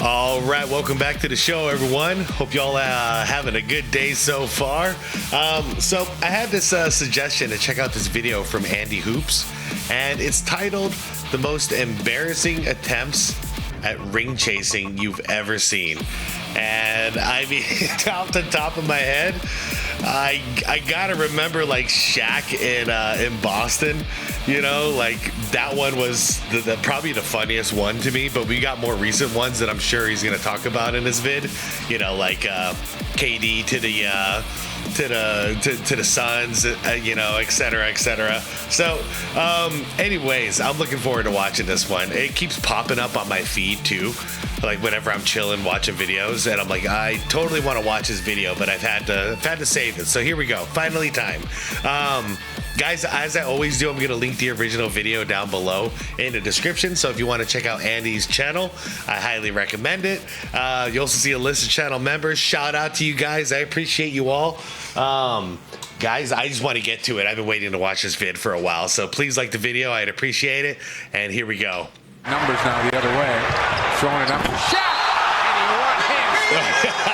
All right, welcome back to the show, everyone. Hope y'all having a good day so far. So I had this suggestion to check out this video from Andy Hoops, and it's titled "The Most Embarrassing Attempts at Ring Chasing You've Ever Seen." And I mean, off the top of my head, I gotta remember like Shaq in Boston. You know, like that one was probably the funniest one to me. But we got more recent ones that I'm sure he's gonna talk about in this vid. You know, like KD to the Suns, you know, etc., etc. So, anyways, I'm looking forward to watching this one. It keeps popping up on my feed too, like whenever I'm chilling watching videos, and I'm like, I totally want to watch this video, but I've had to save it. So here we go, finally time. Guys, as I always do, I'm going to link the original video down below in the description. So if you want to check out Andy's channel, I highly recommend it. You also see a list of channel members. Shout out to you guys. I appreciate you all. Guys, I just want to get to it. I've been waiting to watch this vid for a while. So please like the video. I'd appreciate it. And here we go. Numbers now the other way. Throwing it up for Shaq. And he one-handed.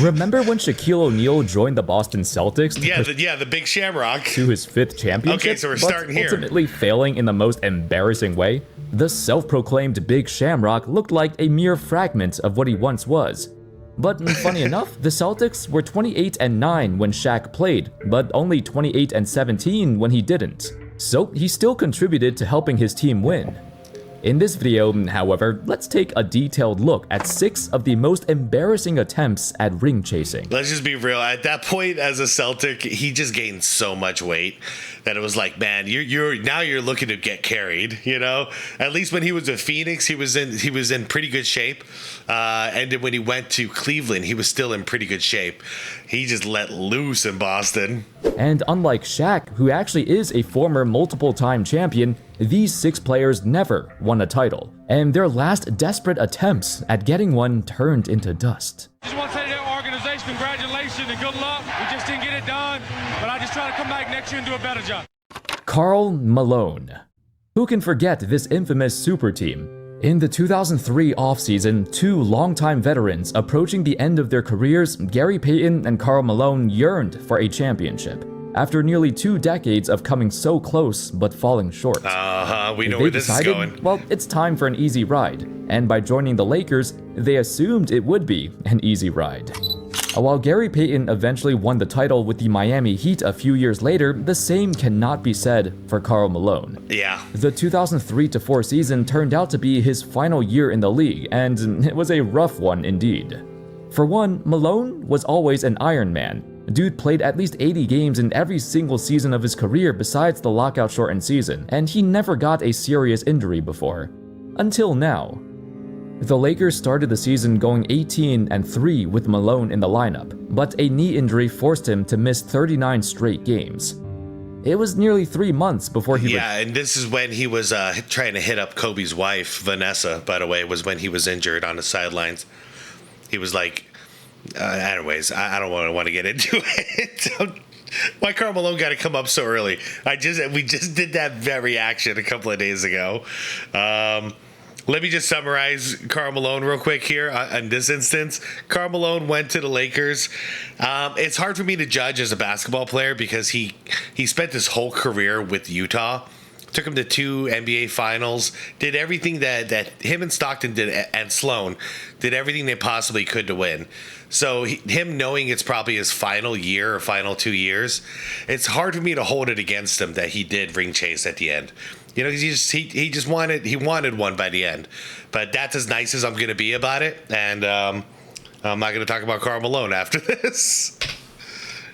Remember when Shaquille O'Neal joined the Boston Celtics? The Big Shamrock. To his 5th championship? Okay, so we're starting here. Ultimately failing in the most embarrassing way. The self-proclaimed Big Shamrock looked like a mere fragment of what he once was. But funny enough, the Celtics were 28-9 when Shaq played, but only 28-17 when he didn't. So he still contributed to helping his team win. In this video, however, let's take a detailed look at 6 of the most embarrassing attempts at ring chasing. Let's just be real. At that point, as a Celtic, he just gained so much weight that it was like, man, you're looking to get carried. You know, at least when he was with Phoenix, he was in pretty good shape, and then when he went to Cleveland, he was still in pretty good shape. He just let loose in Boston. And unlike Shaq, who actually is a former multiple-time champion, these 6 players never won a title, and their last desperate attempts at getting one turned into dust. Just want to say to their organization, congratulations and good luck. We just didn't get it done, but I just try to come back next year and do a better job. Karl Malone. Who can forget this infamous super team? In the 2003 offseason, 2 longtime veterans approaching the end of their careers, Gary Payton and Karl Malone, yearned for a championship. After nearly 2 decades of coming so close but falling short. We know where this is going. Well, it's time for an easy ride. And by joining the Lakers, they assumed it would be an easy ride. While Gary Payton eventually won the title with the Miami Heat a few years later, the same cannot be said for Karl Malone. Yeah. The 2003-04 season turned out to be his final year in the league, and it was a rough one indeed. For one, Malone was always an Iron Man. Dude played at least 80 games in every single season of his career besides the lockout-shortened season, and he never got a serious injury before. Until now. The Lakers started the season going 18-3 with Malone in the lineup, but a knee injury forced him to miss 39 straight games. It was nearly 3 months before he... Yeah, and this is when he was trying to hit up Kobe's wife, Vanessa, by the way, was when he was injured on the sidelines. He was like... anyways, I don't want to get into it. Why Karl Malone got to come up so early? We just did that very action a couple of days ago. Let me just summarize Karl Malone real quick here. In this instance, Karl Malone went to the Lakers. It's hard for me to judge as a basketball player because he spent his whole career with Utah. Took him to 2 NBA finals, did everything that him and Stockton did, and Sloan did everything they possibly could to win. So him knowing it's probably his final year or final 2 years, it's hard for me to hold it against him that he did ring chase at the end. You know, he wanted one by the end. But that's as nice as I'm going to be about it. And I'm not going to talk about Karl Malone after this.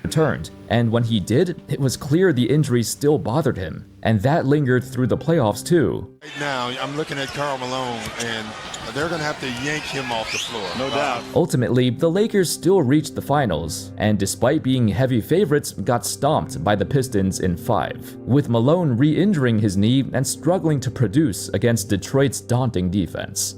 Returned, and when he did, it was clear the injury still bothered him, and that lingered through the playoffs too. Right now, I'm looking at Karl Malone, and they're going to have to yank him off the floor. No doubt. Ultimately, the Lakers still reached the finals, and despite being heavy favorites, got stomped by the Pistons in 5, with Malone re-injuring his knee and struggling to produce against Detroit's daunting defense.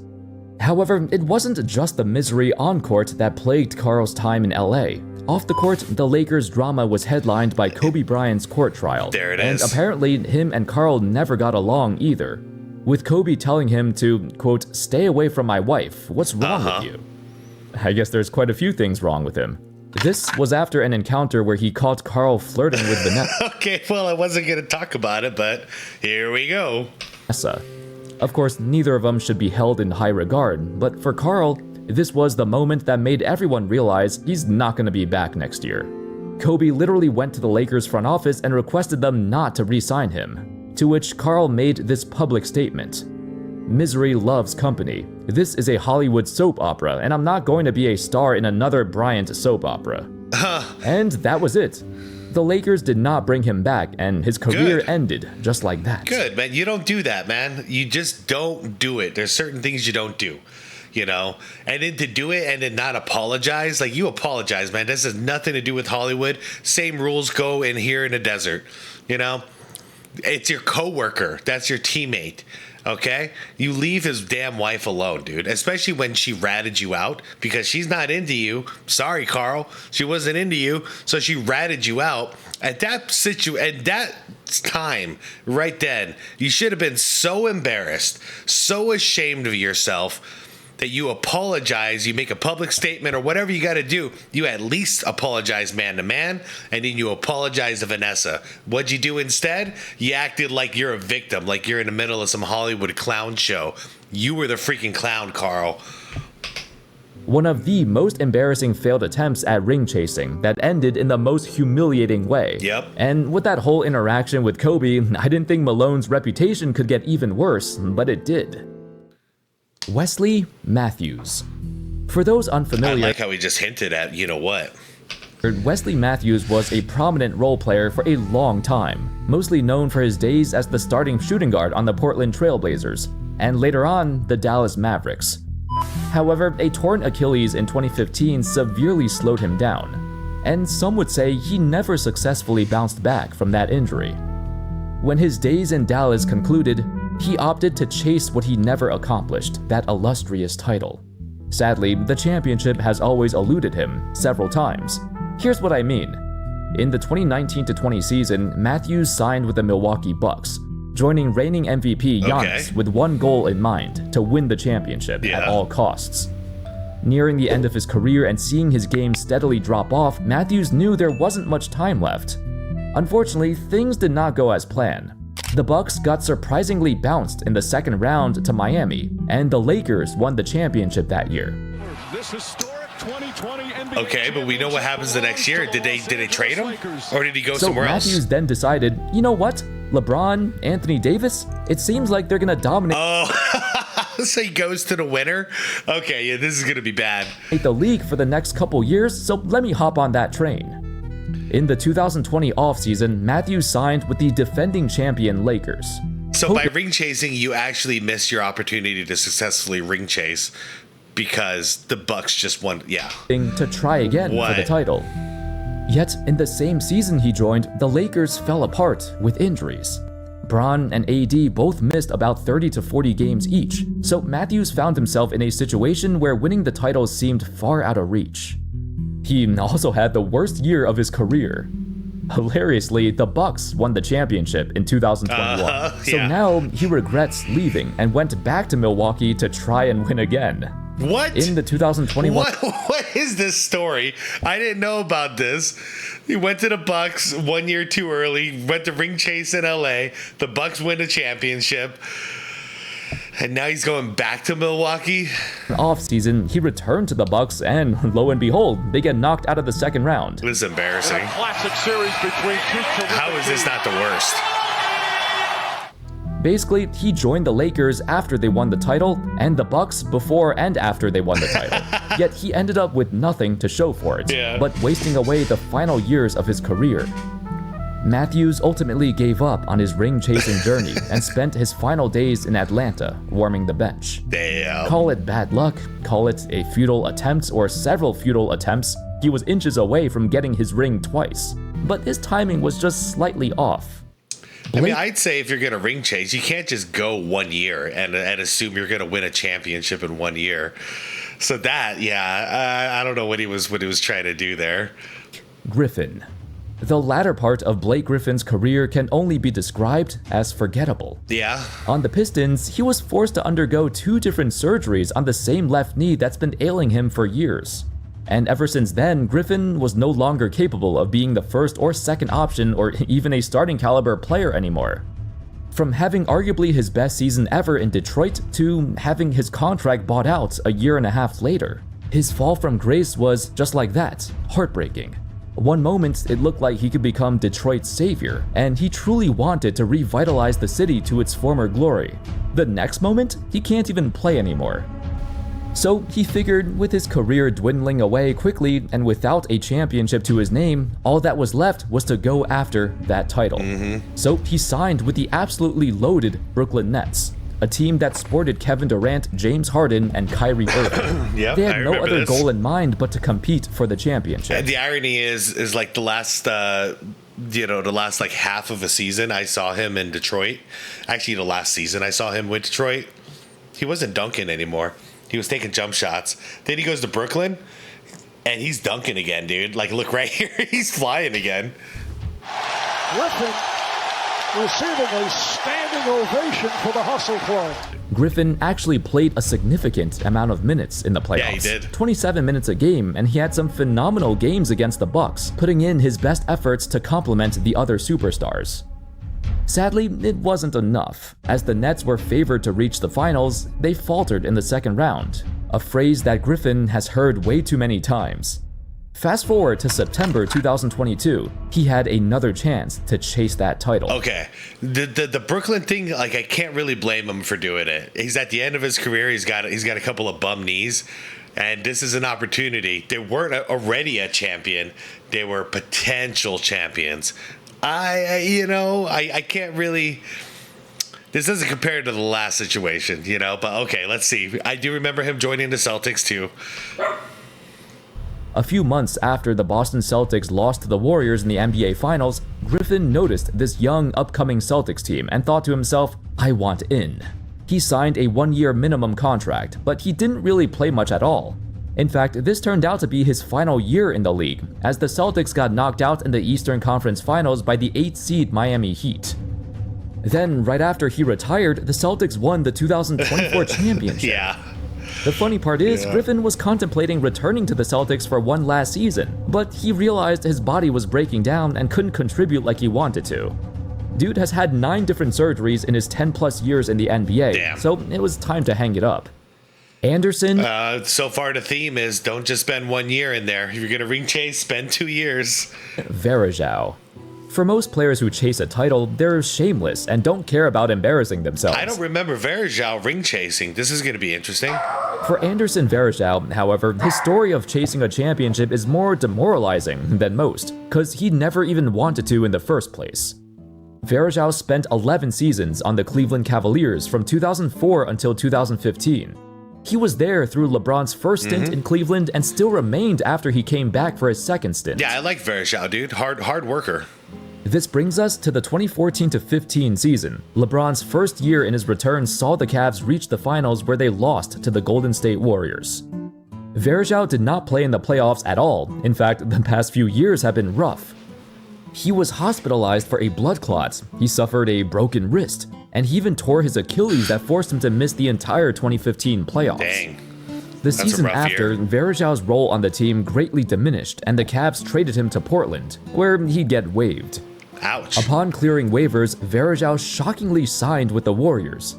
However, it wasn't just the misery on court that plagued Karl's time in LA. Off the court, the Lakers' drama was headlined by Kobe Bryant's court trial. There it and is. Apparently, him and Karl never got along either. with Kobe telling him to, quote, "stay away from my wife. What's wrong with you?" I guess there's quite a few things wrong with him. This was after an encounter where he caught Carl flirting with Vanessa. Okay, well, I wasn't going to talk about it, but here we go. Of course, neither of them should be held in high regard, but for Carl, this was the moment that made everyone realize he's not going to be back next year. Kobe literally went to the Lakers front office and requested them not to re-sign him, to which Carl made this public statement. "Misery loves company. This is a Hollywood soap opera, and I'm not going to be a star in another Bryant soap opera." And that was it. The Lakers did not bring him back, and his career ended just like that. Good, man. You don't do that, man. You just don't do it. There's certain things you don't do, you know? And then to do it and then not apologize, like, you apologize, man. This has nothing to do with Hollywood. Same rules go in here in the desert, you know? It's your coworker. That's your teammate. Okay? You leave his damn wife alone, dude. Especially when she ratted you out because she's not into you. Sorry, Carl. She wasn't into you, so she ratted you out. At that time, right then, you should have been so embarrassed, so ashamed of yourself that you apologize, you make a public statement or whatever you got to do. You at least apologize man to man, and then you apologize to Vanessa. What'd you do instead? You acted like you're a victim, like you're in the middle of some Hollywood clown show. You were the freaking clown, Carl. One of the most embarrassing failed attempts at ring chasing that ended in the most humiliating way. Yep. And with that whole interaction with Kobe, I didn't think Malone's reputation could get even worse, but it did. Wesley Matthews. For those unfamiliar, I like how he just hinted at you know what. Wesley Matthews was a prominent role player for a long time, mostly known for his days as the starting shooting guard on the Portland Trail Blazers, and later on, the Dallas Mavericks. However, a torn Achilles in 2015 severely slowed him down, and some would say he never successfully bounced back from that injury. When his days in Dallas concluded, he opted to chase what he never accomplished, that illustrious title. Sadly, the championship has always eluded him several times. Here's what I mean. In the 2019-20 season, Matthews signed with the Milwaukee Bucks, joining reigning MVP Giannis with one goal in mind: to win the championship at all costs. Nearing the end of his career and seeing his game steadily drop off, Matthews knew there wasn't much time left. Unfortunately, things did not go as planned. The Bucks got surprisingly bounced in the second round to Miami, and the Lakers won the championship that year. Okay, but we know what happens the next year. Did they trade him, or did he go somewhere else? So Matthews then decided, you know what? LeBron, Anthony Davis, it seems like they're gonna dominate. Oh, so he goes to the winner? Okay, yeah, this is gonna be bad. The league for the next couple years, so let me hop on that train. In the 2020 offseason, Matthews signed with the defending champion Lakers. So by ring chasing, you actually missed your opportunity to successfully ring chase because the Bucks just won. Yeah. To try again for the title. Yet in the same season he joined, the Lakers fell apart with injuries. Bron and AD both missed about 30 to 40 games each, so Matthews found himself in a situation where winning the title seemed far out of reach. He also had the worst year of his career. Hilariously, the Bucks won the championship in 2021. So now he regrets leaving and went back to Milwaukee to try and win again. What? In the 2021. What is this story? I didn't know about this. He went to the Bucks 1 year too early, went to ring chase in LA. The Bucks win the championship. And now he's going back to Milwaukee. Off-season, he returned to the Bucks, and lo and behold, they get knocked out of the second round. This is embarrassing. Classic series between two. How is this not the worst? Basically, he joined the Lakers after they won the title, and the Bucks before and after they won the title. Yet he ended up with nothing to show for it, but wasting away the final years of his career. Matthews ultimately gave up on his ring-chasing journey and spent his final days in Atlanta warming the bench. Damn. Call it bad luck, call it a futile attempt or several futile attempts, he was inches away from getting his ring twice. But his timing was just slightly off. I mean, I'd say if you're going to ring chase, you can't just go 1 year and assume you're going to win a championship in 1 year. So that, I don't know what he was trying to do there. Griffin. The latter part of Blake Griffin's career can only be described as forgettable. Yeah. On the Pistons, he was forced to undergo 2 different surgeries on the same left knee that's been ailing him for years. And ever since then, Griffin was no longer capable of being the first or second option or even a starting caliber player anymore. From having arguably his best season ever in Detroit to having his contract bought out a year and a half later, his fall from grace was, just like that, heartbreaking. One moment, it looked like he could become Detroit's savior, and he truly wanted to revitalize the city to its former glory. The next moment, he can't even play anymore. So he figured with his career dwindling away quickly and without a championship to his name, all that was left was to go after that title. So he signed with the absolutely loaded Brooklyn Nets, a team that sported Kevin Durant, James Harden, and Kyrie Irving. Yep, they I had no remember other this. goal in mind but to compete for the championship. And the irony is like the last, the last like half of a season I saw him in Detroit. Actually, the last season I saw him with Detroit, he wasn't dunking anymore. He was taking jump shots. Then he goes to Brooklyn, and he's dunking again, dude. Like, look right here, he's flying again. Griffin receiving a standing ovation for the Hustle Club. Griffin actually played a significant amount of minutes in the playoffs. Yeah, he did. 27 minutes a game, and he had some phenomenal games against the Bucks, putting in his best efforts to complement the other superstars. Sadly, it wasn't enough. As the Nets were favored to reach the finals, they faltered in the second round, a phrase that Griffin has heard way too many times. Fast forward to September 2022, he had another chance to chase that title. Okay, the Brooklyn thing, like, I can't really blame him for doing it. He's at the end of his career. He's got a couple of bum knees, and this is an opportunity. They weren't already a champion; they were potential champions. I can't really. This doesn't compare to the last situation, But okay, let's see. I do remember him joining the Celtics too. A few months after the Boston Celtics lost to the Warriors in the NBA Finals, Griffin noticed this young, upcoming Celtics team and thought to himself, I want in. He signed a 1-year minimum contract, but he didn't really play much at all. In fact, this turned out to be his final year in the league, as the Celtics got knocked out in the Eastern Conference Finals by the 8th seed Miami Heat. Then, right after he retired, the Celtics won the 2024 championship. Yeah. The funny part is, Griffin was contemplating returning to the Celtics for one last season, but he realized his body was breaking down and couldn't contribute like he wanted to. Dude has had 9 different surgeries in his 10+ years in the NBA, Damn. so it was time to hang it up. Anderson? So far the theme is don't just spend 1 year in there. If you're going to ring chase, spend 2 years. Verajao. For most players who chase a title, they're shameless and don't care about embarrassing themselves. I don't remember Verajao ring chasing. This is going to be interesting. For Anderson Varejao, however, his story of chasing a championship is more demoralizing than most, cause he never even wanted to in the first place. Varejao spent 11 seasons on the Cleveland Cavaliers from 2004 until 2015. He was there through LeBron's first stint in Cleveland and still remained after he came back for his second stint. Yeah, I like Verajao, dude. Hard worker. This brings us to the 2014-15 season. LeBron's first year in his return saw the Cavs reach the finals where they lost to the Golden State Warriors. Varejao did not play in the playoffs at all. In fact, the past few years have been rough. He was hospitalized for a blood clot, he suffered a broken wrist, and he even tore his Achilles that forced him to miss the entire 2015 playoffs. Dang. The season after, Varejao's role on the team greatly diminished, and the Cavs traded him to Portland, where he'd get waived. Ouch. Upon clearing waivers, Varejao shockingly signed with the Warriors.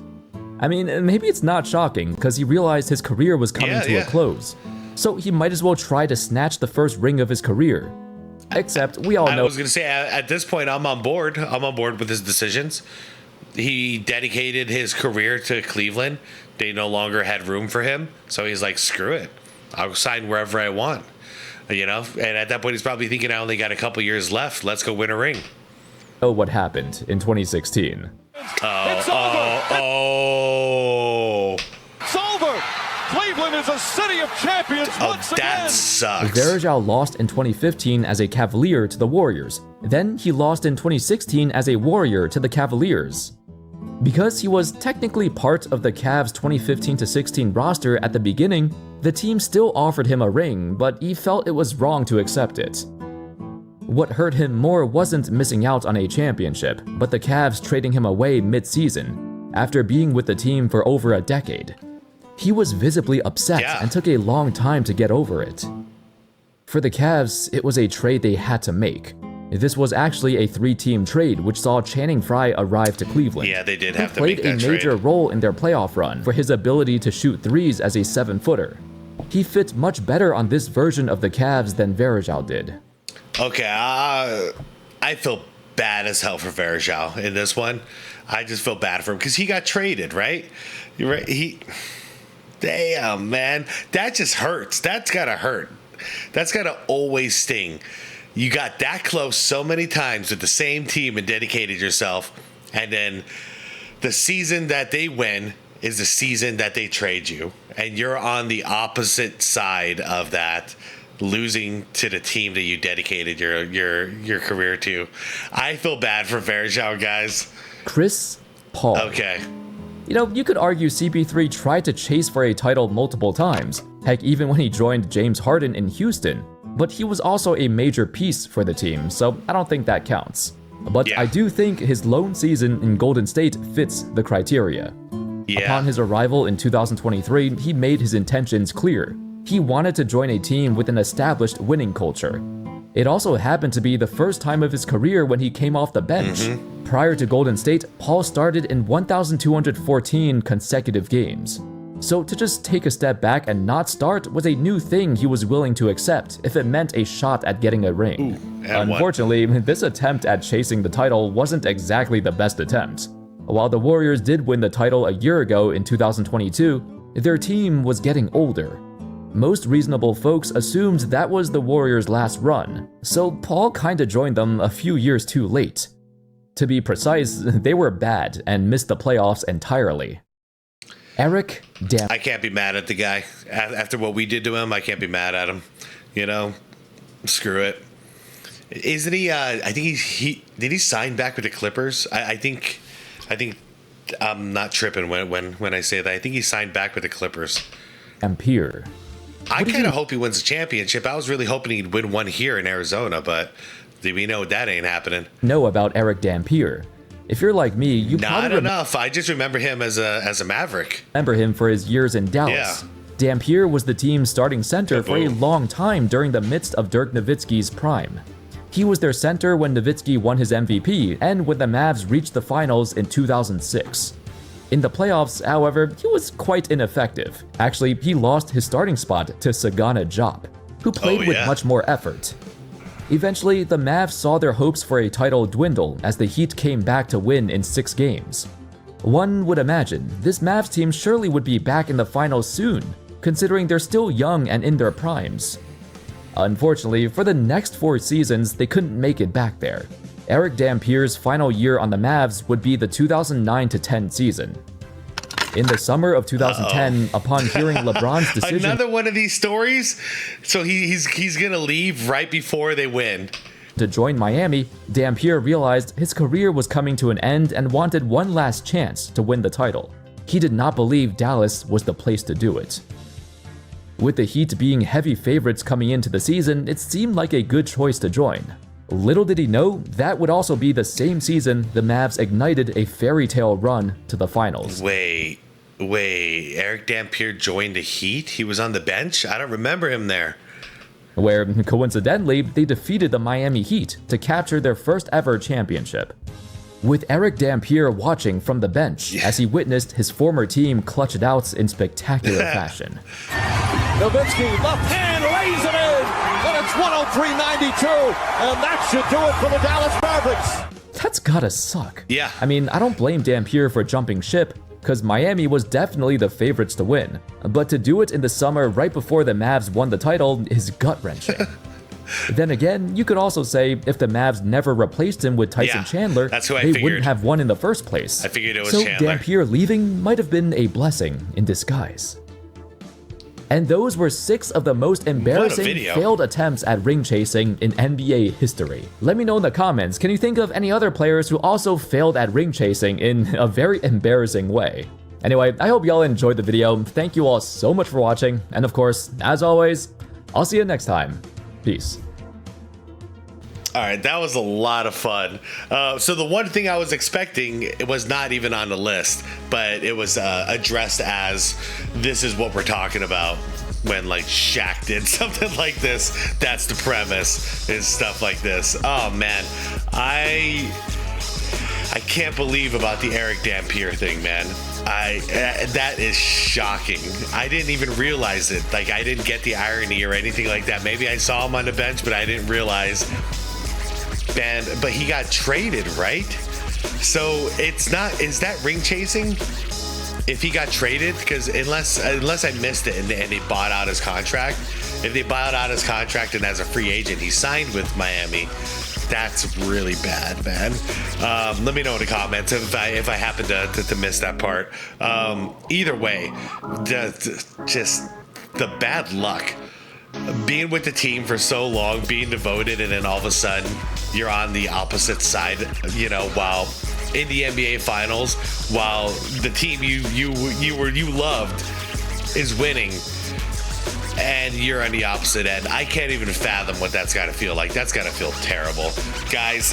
I mean, maybe it's not shocking, because he realized his career was coming to a close. So he might as well try to snatch the first ring of his career. Except, we all know— I was going to say, at this point, I'm on board. I'm on board with his decisions. He dedicated his career to Cleveland. They no longer had room for him. So he's like, screw it. I'll sign wherever I want. And at that point, he's probably thinking, I only got a couple years left. Let's go win a ring. what happened in 2016. It's over! Cleveland is a city of champions once again! That sucks. Varejao lost in 2015 as a Cavalier to the Warriors. Then he lost in 2016 as a Warrior to the Cavaliers. Because he was technically part of the Cavs' 2015-16 roster at the beginning, the team still offered him a ring, but he felt it was wrong to accept it. What hurt him more wasn't missing out on a championship, but the Cavs trading him away mid-season, after being with the team for over a decade. He was visibly upset and took a long time to get over it. For the Cavs, it was a trade they had to make. This was actually a 3-team trade which saw Channing Frye arrive to Cleveland. Yeah, they did have to make that trade. He played a major role in their playoff run for his ability to shoot threes as a 7-footer. He fit much better on this version of the Cavs than Varejao did. Okay, I feel bad as hell for Varejao in this one. I just feel bad for him because he got traded, right? You're right. Damn, man, that just hurts. That's gotta hurt. That's gotta always sting. You got that close so many times with the same team and dedicated yourself, and then the season that they win is the season that they trade you, and you're on the opposite side of that, losing to the team that you dedicated your career to. I feel bad for Varejao, guys. Chris Paul. Okay. You know, you could argue CP3 tried to chase for a title multiple times, heck, even when he joined James Harden in Houston, but he was also a major piece for the team, so I don't think that counts. But I do think his lone season in Golden State fits the criteria. Upon his arrival in 2023, he made his intentions clear. He wanted to join a team with an established winning culture. It also happened to be the first time of his career when he came off the bench. Prior to Golden State, Paul started in 1,214 consecutive games. So to just take a step back and not start was a new thing he was willing to accept if it meant a shot at getting a ring. Unfortunately, this attempt at chasing the title wasn't exactly the best attempt. While the Warriors did win the title a year ago in 2022, their team was getting older. Most reasonable folks assumed that was the Warriors' last run, so Paul kinda joined them a few years too late. To be precise, they were bad and missed the playoffs entirely. Erick Dampier. I can't be mad at the guy. After what we did to him, I can't be mad at him. You know, screw it. Isn't he, I think did he sign back with the Clippers? I think I'm not tripping when I say that. I think he signed back with the Clippers. Dampier. I kind of hope he wins the championship. I was really hoping he'd win one here in Arizona, but we know that ain't happening. Know about Erick Dampier. If you're like me, you not probably enough. I just remember him as a Maverick. Remember him for his years in Dallas. Yeah. Dampier was the team's starting center for a long time during the midst of Dirk Nowitzki's prime. He was their center when Nowitzki won his MVP and when the Mavs reached the finals in 2006. In the playoffs, however, he was quite ineffective. Actually, he lost his starting spot to Sagana Diop, who played with much more effort. Eventually, the Mavs saw their hopes for a title dwindle as the Heat came back to win in 6 games. One would imagine this Mavs team surely would be back in the finals soon, considering they're still young and in their primes. Unfortunately, for the next 4 seasons, they couldn't make it back there. Erick Dampier's final year on the Mavs would be the 2009-10 season. In the summer of 2010, upon hearing LeBron's decision— Another one of these stories? So he's gonna leave right before they win. —to join Miami, Dampier realized his career was coming to an end and wanted one last chance to win the title. He did not believe Dallas was the place to do it. With the Heat being heavy favorites coming into the season, it seemed like a good choice to join. Little did he know, that would also be the same season the Mavs ignited a fairy tale run to the finals. Wait, Erick Dampier joined the Heat? He was on the bench? I don't remember him there. Where, coincidentally, they defeated the Miami Heat to capture their first ever championship. With Erick Dampier watching from the bench as he witnessed his former team clutch it out in spectacular fashion. Nowitzki, left hand, lays it in, and it's 103.92, and that should do it for the Dallas Mavericks. That's gotta suck. Yeah. I mean, I don't blame Dampier for jumping ship, because Miami was definitely the favorites to win. But to do it in the summer right before the Mavs won the title is gut-wrenching. Then again, you could also say if the Mavs never replaced him with Tyson Chandler, they wouldn't have won in the first place. I figured it was so Chandler. Dampier leaving might have been a blessing in disguise. And those were 6 of the most embarrassing failed attempts at ring chasing in NBA history. Let me know in the comments, can you think of any other players who also failed at ring chasing in a very embarrassing way? Anyway, I hope y'all enjoyed the video. Thank you all so much for watching, and of course, as always, I'll see you next time. Peace. All right, that was a lot of fun. So the one thing I was expecting, it was not even on the list, but it was addressed as this is what we're talking about when like Shaq did something like this. That's the premise, is stuff like this. Oh man, I can't believe about the Erick Dampier thing, man. That is shocking. I didn't even realize it. Like, I didn't get the irony or anything like that. Maybe I saw him on the bench, but I didn't realize. Man, but he got traded, right? So it's not. Is that ring chasing? If he got traded, because unless I missed it and they bought out his contract. If they bought out his contract and as a free agent he signed with Miami, that's really bad, man. Let me know in the comments if I happen to miss that part. Either way, just the bad luck. Being with the team for so long, being devoted, and then all of a sudden you're on the opposite side, you know, while in the NBA Finals, while the team you loved is winning, and you're on the opposite end. I can't even fathom what that's got to feel like. That's got to feel terrible. Guys,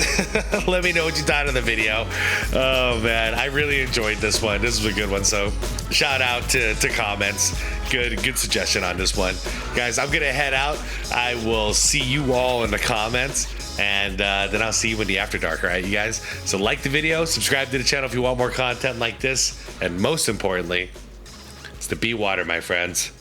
let me know what you thought of the video. Oh, man, I really enjoyed this one. This was a good one, so shout out to comments. Good suggestion on this one. Guys, I'm going to head out. I will see you all in the comments, and then I'll see you in the After Dark, all right, you guys? So like the video, subscribe to the channel if you want more content like this, and most importantly, it's the Be Water, my friends.